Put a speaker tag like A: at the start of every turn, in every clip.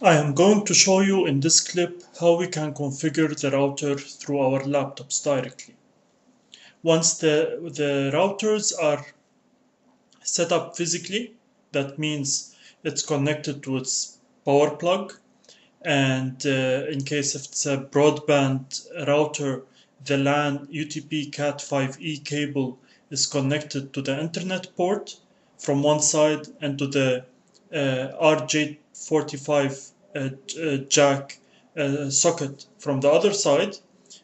A: I am going to show you in this clip how we can configure the router through our laptops directly. Once the routers are set up physically, that means it's connected to its power plug, and in case if it's a broadband router, the LAN UTP Cat5e cable is connected to the internet port from one side and to the RJ45 jack socket from the other side.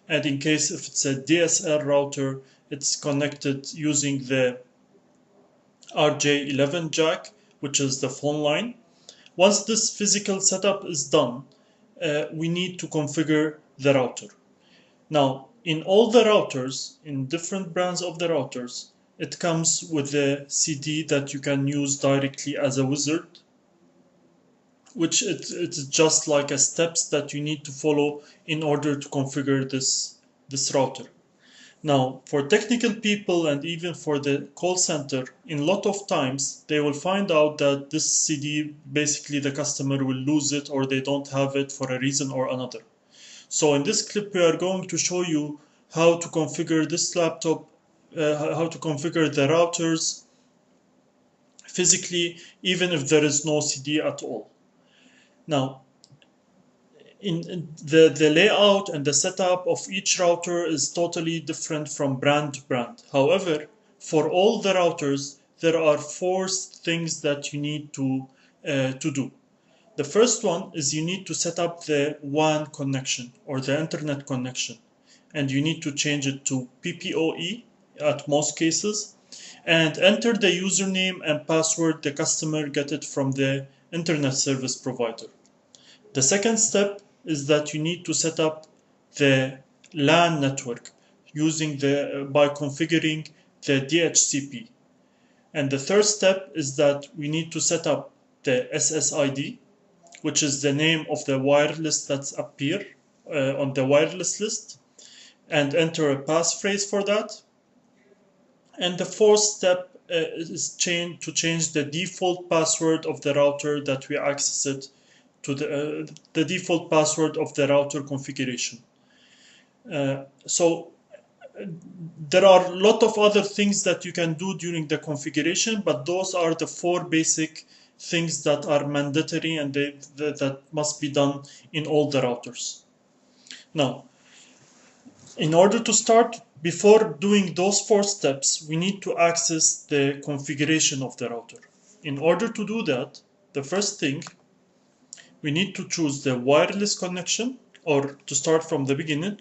A: And in case if it's a DSL router, it's connected using the RJ11 jack, which is the phone line. Once this physical setup is done, we need to configure the router. Now, in all the routers, in different brands of the routers, it comes with a CD that you can use directly as a wizard, which it's just like a steps that you need to follow in order to configure this router. Now, for technical people and even for the call center, in a lot of times they will find out that this CD, basically the customer will lose it or they don't have it for a reason or another. So in this clip, we are going to show you how to configure this laptop, how to configure the routers physically, even if there is no CD at all. Now, in the layout and the setup of each router is totally different from brand to brand. However, for all the routers, there are four things that you need to do. The first one is you need to set up the WAN connection or the internet connection, and you need to change it to PPOE at most cases, and enter the username and password the customer get it from the internet service provider. The second step is that you need to set up the LAN network by configuring the DHCP. And the third step is that we need to set up the SSID, which is the name of the wireless that's appear on the wireless list, and enter a passphrase for that. And the fourth step is to change the default password of the router that we access it to the default password of the router configuration. So there are a lot of other things that you can do during the configuration, but those are the four basic things that are mandatory and that must be done in all the routers. Now, in order to start, before doing those four steps, we need to access the configuration of the router. In order to do that, the first thing, we need to choose the wireless connection, or to start from the beginning,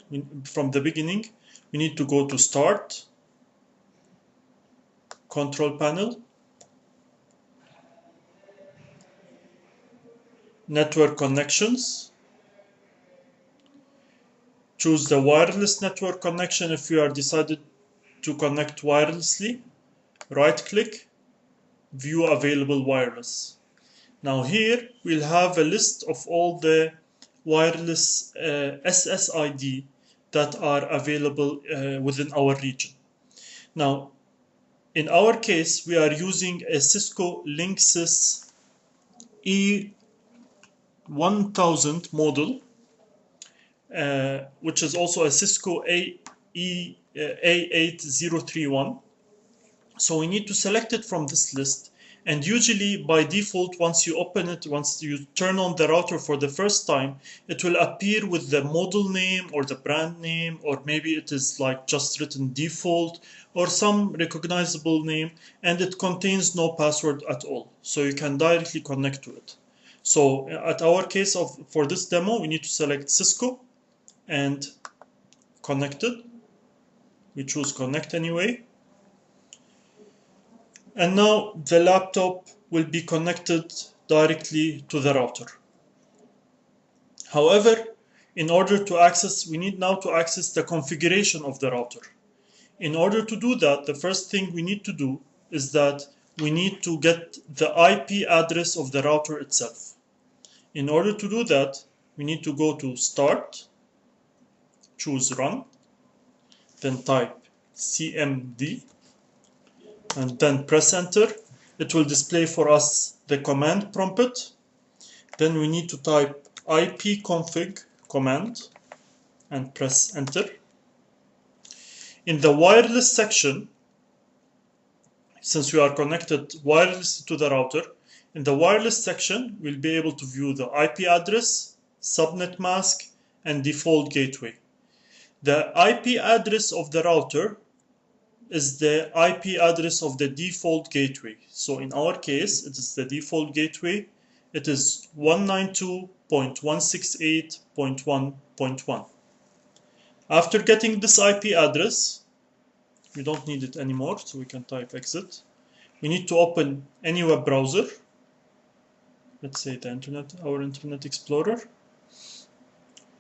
A: we need to go to Start, Control Panel, Network Connections, choose the wireless network connection if you are decided to connect wirelessly, right-click, View Available Wireless. Now here we'll have a list of all the wireless SSID that are available within our region. Now, in our case, we are using a Cisco Linksys E1000 model, which is also a Cisco A8031. So we need to select it from this list. And usually by default, once you open it, once you turn on the router for the first time, it will appear with the model name or the brand name, or maybe it is like just written default or some recognizable name, and it contains no password at all. So you can directly connect to it. So at our case for this demo, we need to select Cisco and connected. We choose connect anyway. And now the laptop will be connected directly to the router. However, in order to access, we need now to access the configuration of the router. In order to do that, the first thing we need to do is that we need to get the IP address of the router itself. In order to do that, we need to go to Start, choose Run, then type CMD, and then press enter. It will display for us the command prompt, Then we need to type ipconfig command and press enter. In the wireless section, since we are connected wirelessly to the router, in the wireless section, we'll be able to view the IP address, subnet mask, and default gateway. The IP address of the router is the IP address of the default gateway. So in our case, it is the default gateway. It is 192.168.1.1. After getting this IP address, we don't need it anymore, so we can type exit. We need to open any web browser. Let's say the internet, our Internet Explorer.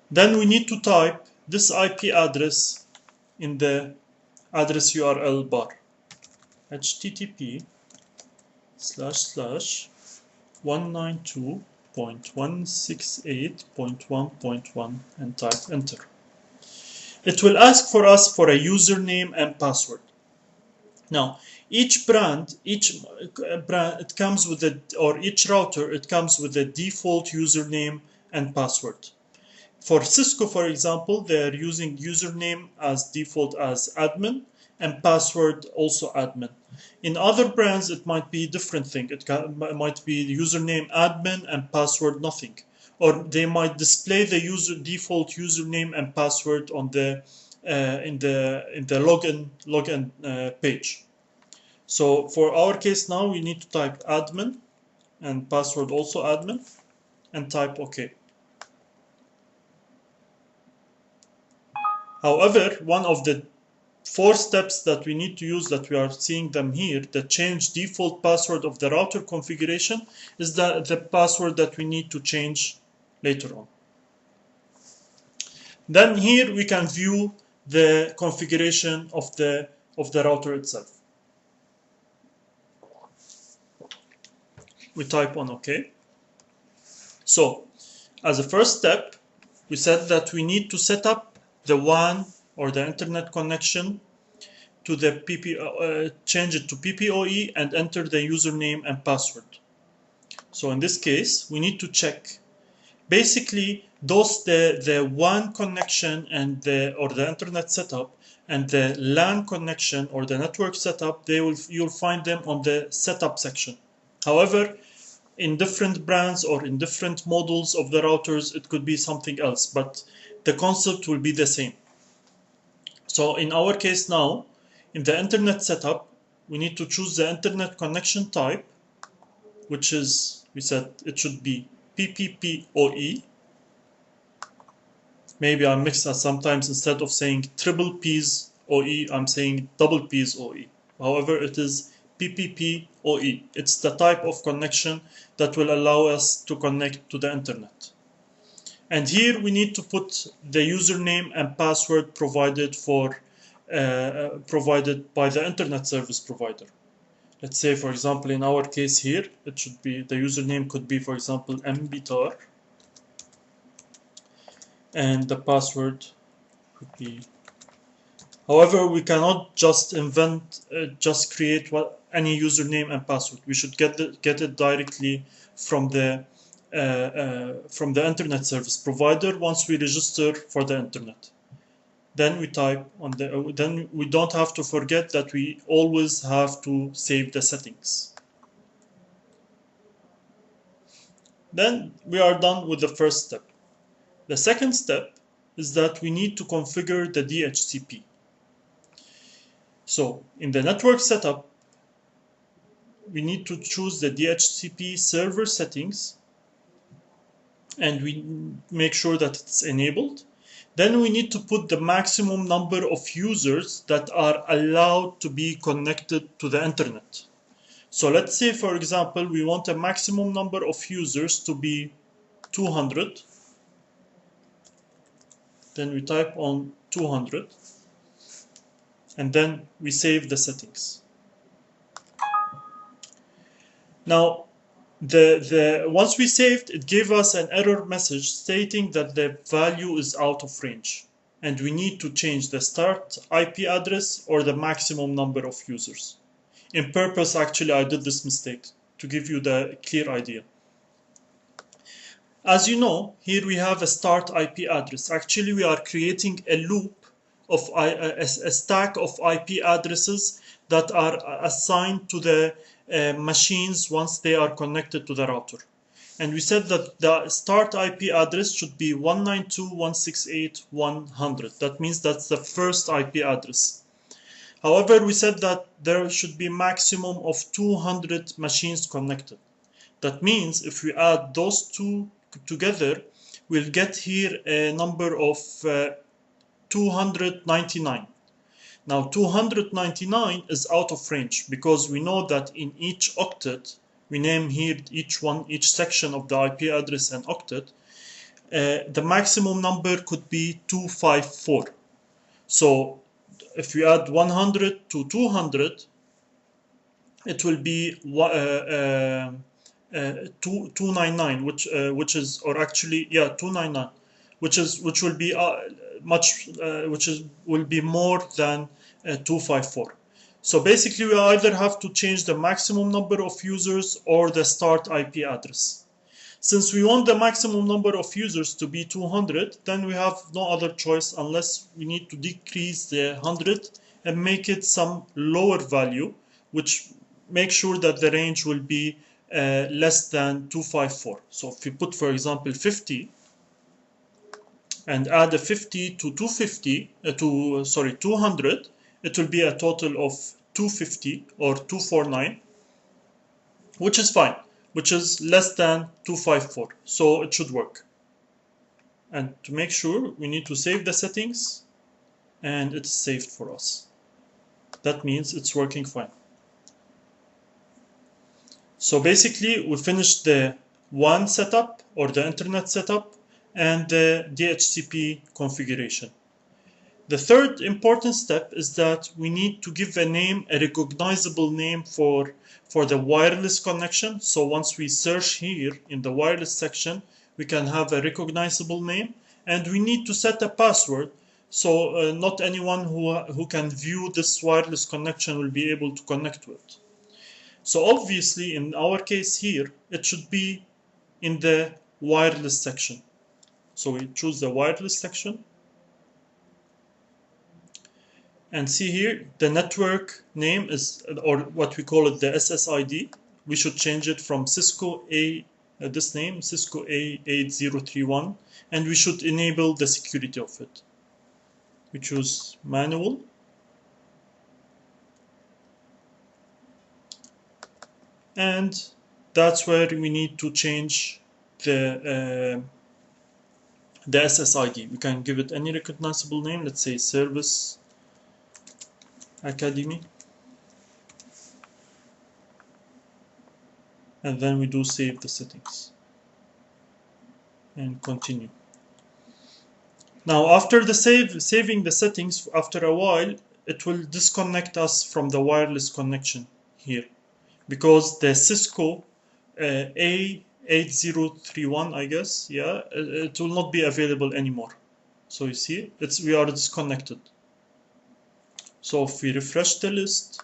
A: Then we need to type this IP address in the address URL bar. http://192.168.1.1 and type enter. It will ask for us for a username and password. Now, each brand, it comes with each router, it comes with a default username and password. For Cisco, for example, they are using username as default as admin and password also admin. In other brands, it might be a different thing. It might be username admin and password nothing. Or they might display the default username and password on the in the login page. So for our case now, we need to type admin and password also admin and type OK. However, one of the 4 steps that we need to use, that we are seeing them here, the change default password of the router configuration, is the password that we need to change later on. Then here we can view the configuration of the router itself. We type on OK. So, as a first step, we said that we need to set up the WAN or the internet connection to the change it to PPOE and enter the username and password. So in this case, we need to check basically the WAN connection and the internet setup and the LAN connection or the network setup. You'll find them on the setup section. However, in different brands or in different models of the routers, it could be something else, but the concept will be the same. So in our case now, in the internet setup, we need to choose the internet connection type, which is, we said it should be PPPoE. Maybe I mix that sometimes, instead of saying triple P's OE, I'm saying double P's OE. However, it is PPPoE. It's the type of connection that will allow us to connect to the internet. And here we need to put the username and password provided by the internet service provider. Let's say, for example, in our case here, it should be, the username could be, for example, mbitar, and the password could be. However, we cannot just just create any username and password. We should get it directly from the internet service provider once we register for the internet. Then we type on then we don't have to forget that we always have to save the settings. Then we are done with the first step. The second step is that we need to configure the DHCP. So in the network setup, we need to choose the DHCP server settings, and we make sure that it's enabled. Then we need to put the maximum number of users that are allowed to be connected to the internet. So let's say, for example, we want a maximum number of users to be 200. Then we type on 200, and then we save the settings. Now, once we saved, it gave us an error message stating that the value is out of range, and we need to change the start IP address or the maximum number of users. In purpose, actually, I did this mistake to give you the clear idea. As you know, here we have a start IP address. Actually, we are creating a loop of a stack of IP addresses that are assigned to the machines once they are connected to the router. And we said that the start IP address should be 192.168.100. That means that's the first IP address. However, we said that there should be maximum of 200 machines connected. That means if we add those two together, we'll get here a number of 299. Now 299 is out of range because we know that in each octet, we name here each section of the IP address an octet, the maximum number could be 254. So if we add 100 to 200, it will be 299, which is, or actually, yeah, 299, which will be will be more than 254. So basically, we either have to change the maximum number of users or the start IP address. Since we want the maximum number of users to be 200, then we have no other choice unless we need to decrease the 100 and make it some lower value, which makes sure that the range will be less than 254. So if we put, for example, 50 and add a 50 to 250 200, it will be a total of 250 or 249, which is fine, which is less than 254. So it should work. And to make sure, we need to save the settings, and it's saved for us. That means it's working fine. So basically, we finished the WAN setup or the internet setup and the DHCP configuration. The third important step is that we need to give a name, a recognizable name for the wireless connection. So once we search here in the wireless section, we can have a recognizable name, and we need to set a password so not anyone who can view this wireless connection will be able to connect to it. So obviously, in our case here, it should be in the wireless section. So we choose the wireless section. And see here, the network name is, or what we call it, the SSID. We should change it from Cisco this name, Cisco A8031, and we should enable the security of it. We choose manual. And that's where we need to change the SSID. We can give it any recognizable name. Let's say Service Academy. And then we do save the settings. And continue. Now after the saving the settings, after a while, it will disconnect us from the wireless connection here, because the Cisco A8031, I guess, yeah, it will not be available anymore. So you see, we are disconnected. So if we refresh the list,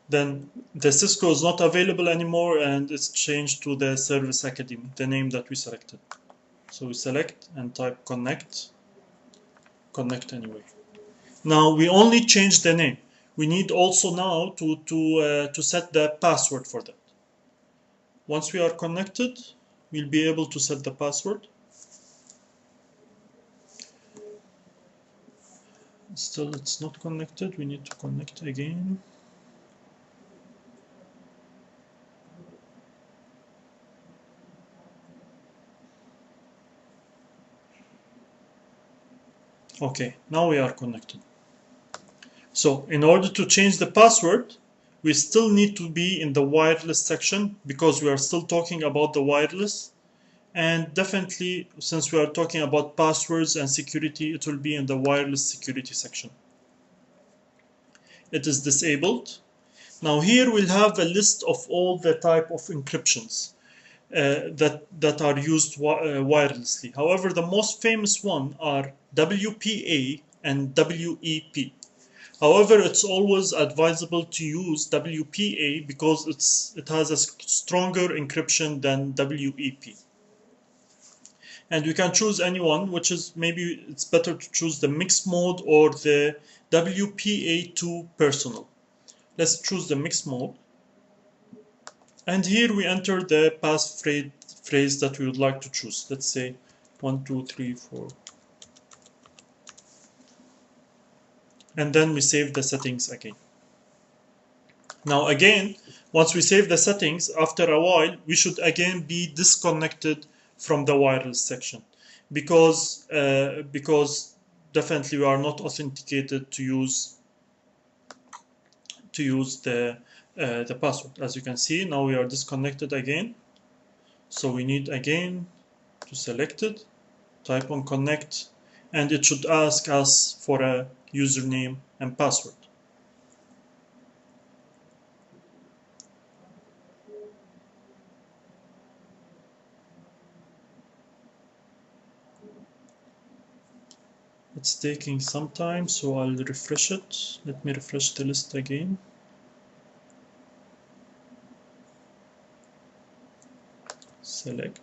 A: then the Cisco is not available anymore, and it's changed to the Service Academy, the name that we selected. So we select and type connect anyway. Now we only changed the name. We need also now to set the password for that. Once we are connected, we'll be able to set the password. Still, it's not connected. We need to connect again. Okay, now we are connected. So in order to change the password, we still need to be in the wireless section, because we are still talking about the wireless. And definitely, since we are talking about passwords and security, it will be in the wireless security section. It is disabled. Now here we'll have a list of all the type of encryptions that are used wirelessly. However, the most famous one are WPA and WEP. However, it's always advisable to use WPA because it has a stronger encryption than WEP. And you can choose any one, which is maybe it's better to choose the mixed mode or the WPA2 personal. Let's choose the mixed mode. And here we enter the passphrase that we would like to choose. Let's say 1, 2, 3, 4. And then we save the settings again. Now again, once we save the settings, after a while, we should again be disconnected from the wireless section because definitely we are not authenticated to use the password. As you can see, now we are disconnected again. So we need again to select it, type on connect, and it should ask us for a username and password. It's taking some time, so I'll refresh it. Let me refresh the list again. Select,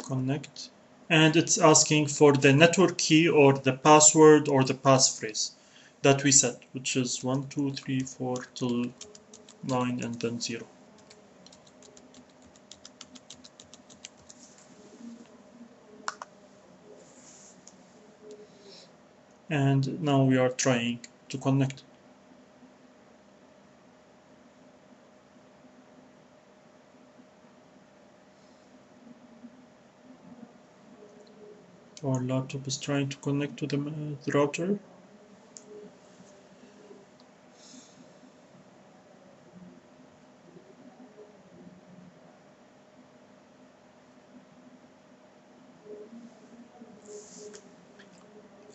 A: connect, and it's asking for the network key or the password or the passphrase that we set, which is 1, 2, 3, 4 till 9 and then 0. And now we are trying to connect. Our laptop is trying to connect to the router.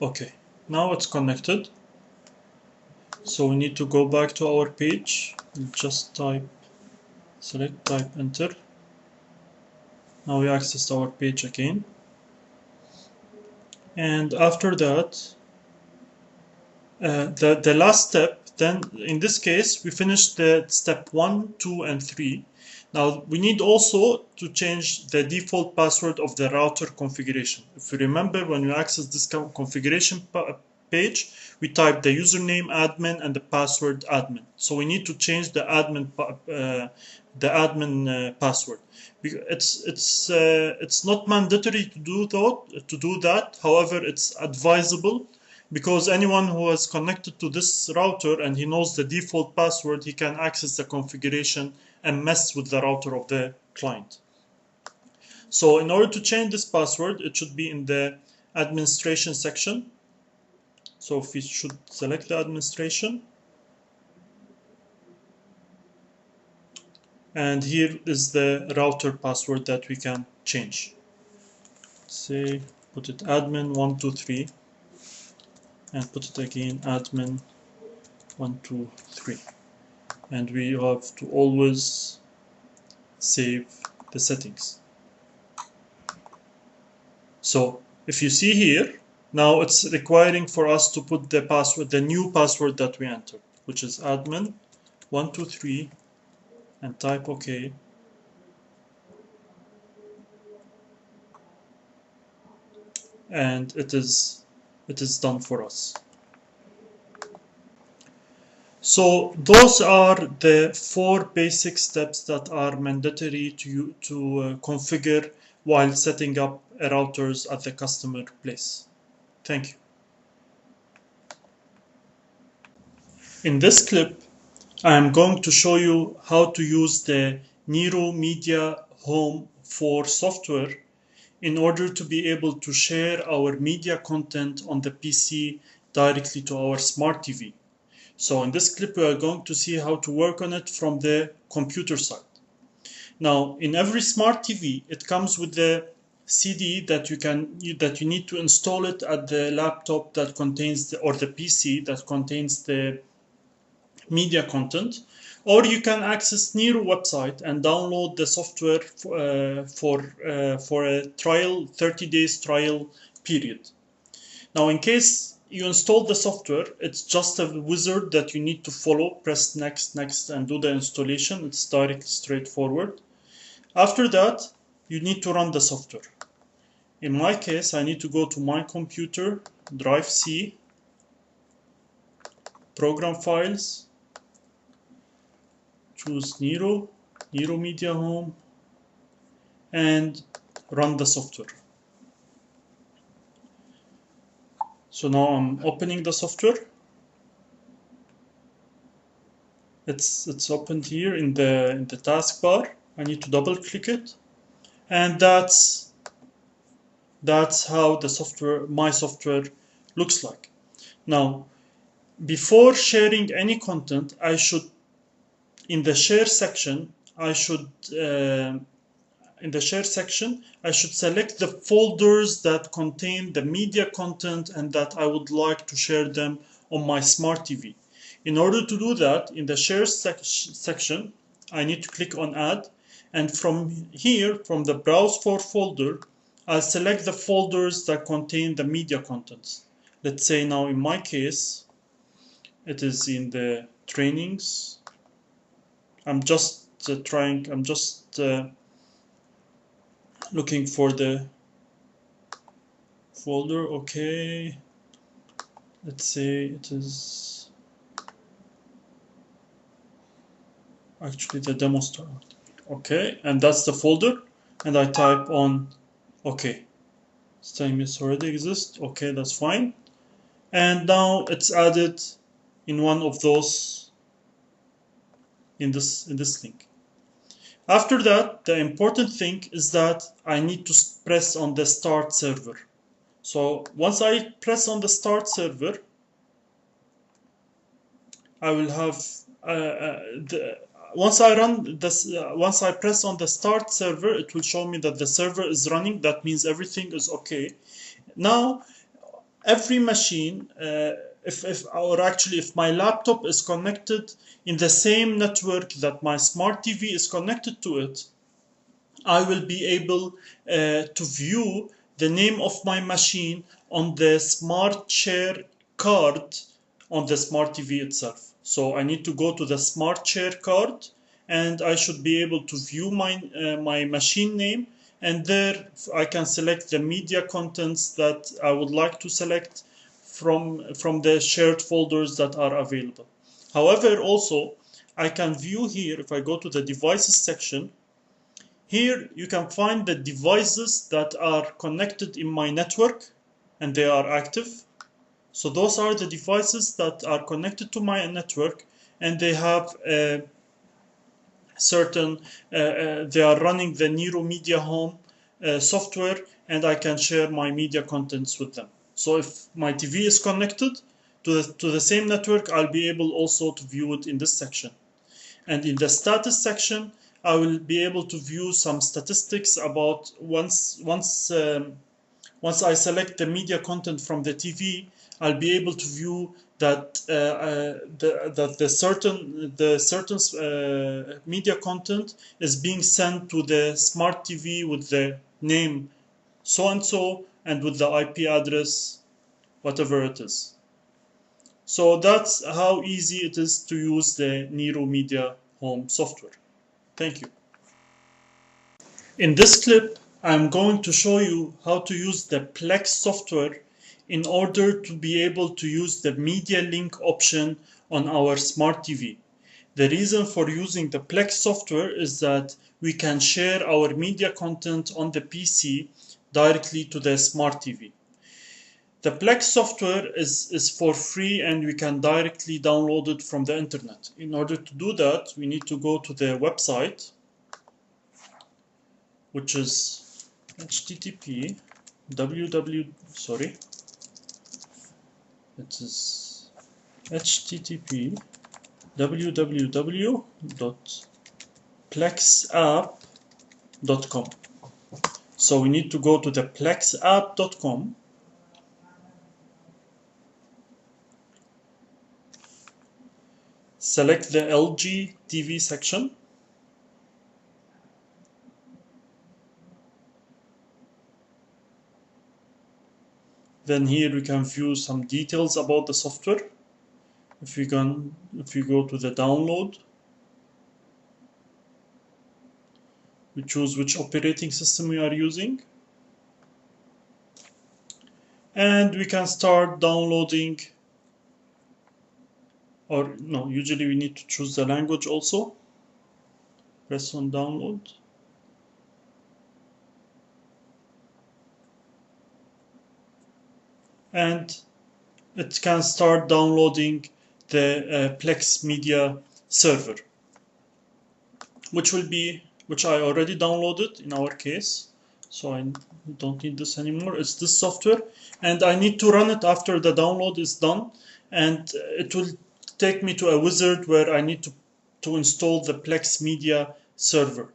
A: Okay, now it's connected. So we need to go back to our page. Just type, select, type, enter. Now we access our page again. And after that, the last step, then in this case, we finished the step 1, 2, and 3. Now we need also to change the default password of the router configuration. If you remember, when you access this configuration page, we type the username admin and the password admin. So we need to change the admin password. It's not mandatory to do that. However, it's advisable because anyone who is connected to this router and he knows the default password, he can access the configuration and mess with the router of the client. So in order to change this password, it should be in the administration section. So we should select the administration. And here is the router password that we can change. Say, put it admin 123 and put it again admin 123. And we have to always save the settings. So if you see here, now it's requiring for us to put the password, the new password that we entered, which is admin 123, and type OK. And it is done for us. So those are the 4 basic steps that are mandatory to configure while setting up routers at the customer place. Thank you. In this clip, I am going to show you how to use the Nero Media Home 4 software in order to be able to share our media content on the PC directly to our smart TV. So in this clip, we are going to see how to work on it from the computer side. Now, in every smart TV, it comes with the CD that you need to install it at the laptop that contains or the PC that contains the media content, or you can access Nero website and download the software for a trial 30 days trial period. Now, in case you install the software. It's just a wizard that you need to follow. Press next, next, and do the installation. It's direct, straightforward. After that, you need to run the software. In my case, I need to go to my computer, drive C, program files, choose Nero, Nero Media Home, and run the software. So now I'm opening the software. It's opened here in the taskbar. I need to double click it, and that's how the software, my software, looks like. Now, before sharing any content, I should, in the share section, I should select the folders that contain the media content and that I would like to share them on my smart TV. In order to do that, in the share section, I need to click on add, and from here, from the browse for folder, I'll select the folders that contain the media contents. Let's say now in my case, it is in the trainings. I'm just looking for the folder. Okay, let's say it is actually the demo start. Okay, and that's the folder, and I type on okay. It's telling me it already exists. Okay, that's fine. And now it's added in one of those in this link. After that, the important thing is that I need to press on the start server. So once I press on the start server, I will have once I press on the start server, it will show me that the server is running. That means everything is okay. Now, every machine, if my laptop is connected in the same network that my smart TV is connected to it, I will be able to view the name of my machine on the smart share card on the smart TV itself. So I need to go to the smart share card, and I should be able to view my machine name, and there I can select the media contents that I would like to select from the shared folders that are available. However, also I can view here, if I go to the devices section, here you can find the devices that are connected in my network and they are active. So those are the devices that are connected to my network, and they have they are running the Nero Media Home software, and I can share my media contents with them. So if my TV is connected to the same network, I'll be able also to view it in this section. And in the status section, I will be able to view some statistics about once I select the media content from the TV, I'll be able to view that the certain media content is being sent to the smart TV with the name so and so and with the IP address, whatever it is. So that's how easy it is to use the Nero Media Home software. Thank you. In this clip, I'm going to show you how to use the Plex software in order to be able to use the media link option on our smart TV. The reason for using the Plex software is that we can share our media content on the PC directly to the smart TV. The Plex software is for free, and we can directly download it from the internet. In order to do that, we need to go to the website, which is http www sorry it is http www.plexapp.com. So we need to go to the plexapp.com, select the LG TV section, Then here we can view some details about the software. If we go to the download, we choose which operating system we are using, and we can start downloading. Or no, usually we need to choose the language also. Press on download. And it can start downloading the Plex media server, which I already downloaded in our case. So I don't need this anymore. It's this software, and I need to run it after the download is done, and it will take me to a wizard where I need to install the Plex media server.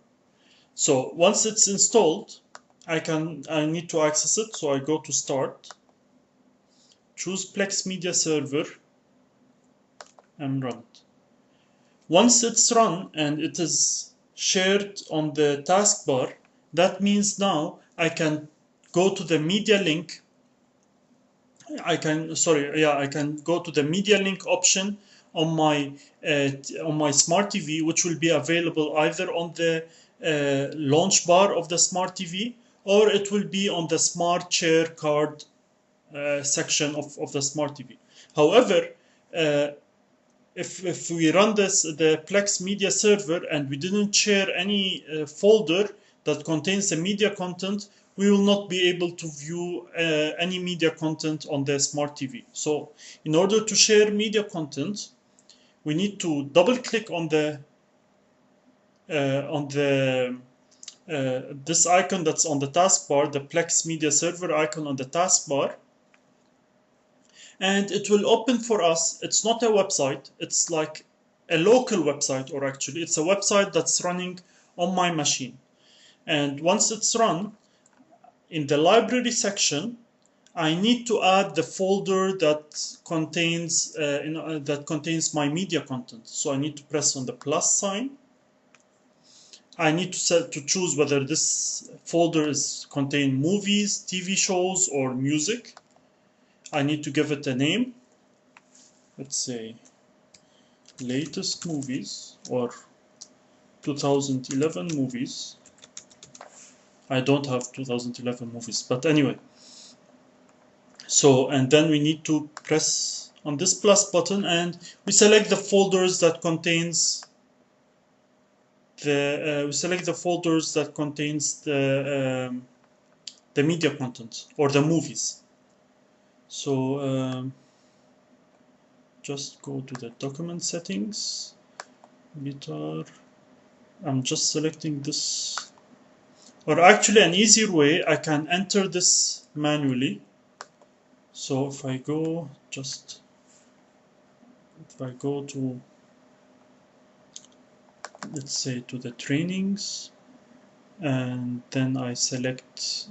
A: So once it's installed, I need to access it. So I go to Start, choose Plex Media Server, and run it. Once it's run and it is shared on the taskbar, that means now I can go to the media link. I can go to the media link option on my smart TV, which will be available either on the launch bar of the smart TV, or it will be on the smart share card section of the smart TV. However, if we run the Plex media server, and we didn't share any folder that contains the media content, we will not be able to view any media content on the smart TV. So in order to share media content, we need to double click on this icon that's on the taskbar, the Plex media server icon on the taskbar, and it will open for us. It's not a website, it's like a local website, or actually it's a website that's running on my machine. And once it's run, in the library section, I need to add the folder that contains my media content. So I need to press on the plus sign. I need to choose whether this folder contain movies, TV shows, or music. I need to give it a name. Let's say latest movies, or 2011 movies. I don't have 2011 movies, but anyway. So, and then we need to press on this plus button, and we select the folders that contains the media content, or the movies. So just go to the document settings, guitar. I'm just selecting this, or actually an easier way, I can enter this manually. So if I go to, let's say, to the trainings, and then I select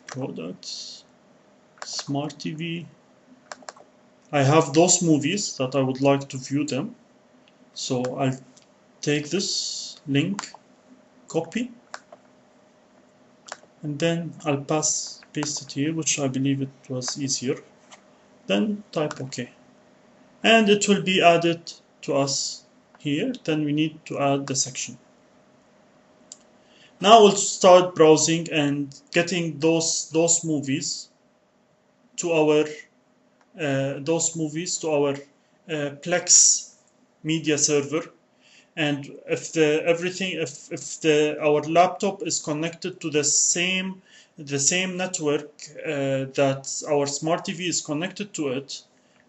A: products, smart TV. I have those movies that I would like to view them. So I'll take this link, copy, and then I'll paste it here, which I believe it was easier. Then type OK. And it will be added to us here. Then we need to add the section. Now we'll start browsing and getting those movies to our Plex media server. And if our laptop is connected to the same network that our smart TV is connected to it,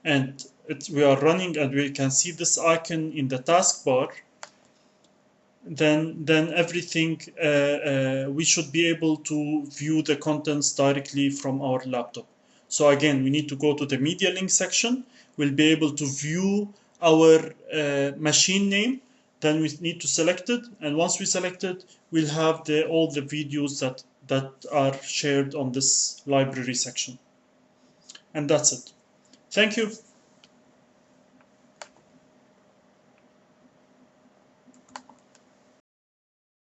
A: and we are running, and we can see this icon in the taskbar, then everything we should be able to view the contents directly from our laptop. So again, we need to go to the media link section. We'll be able to view our machine name. Then we need to select it, and once we select it, we'll have all the videos that are shared on this library section. And that's it. Thank you.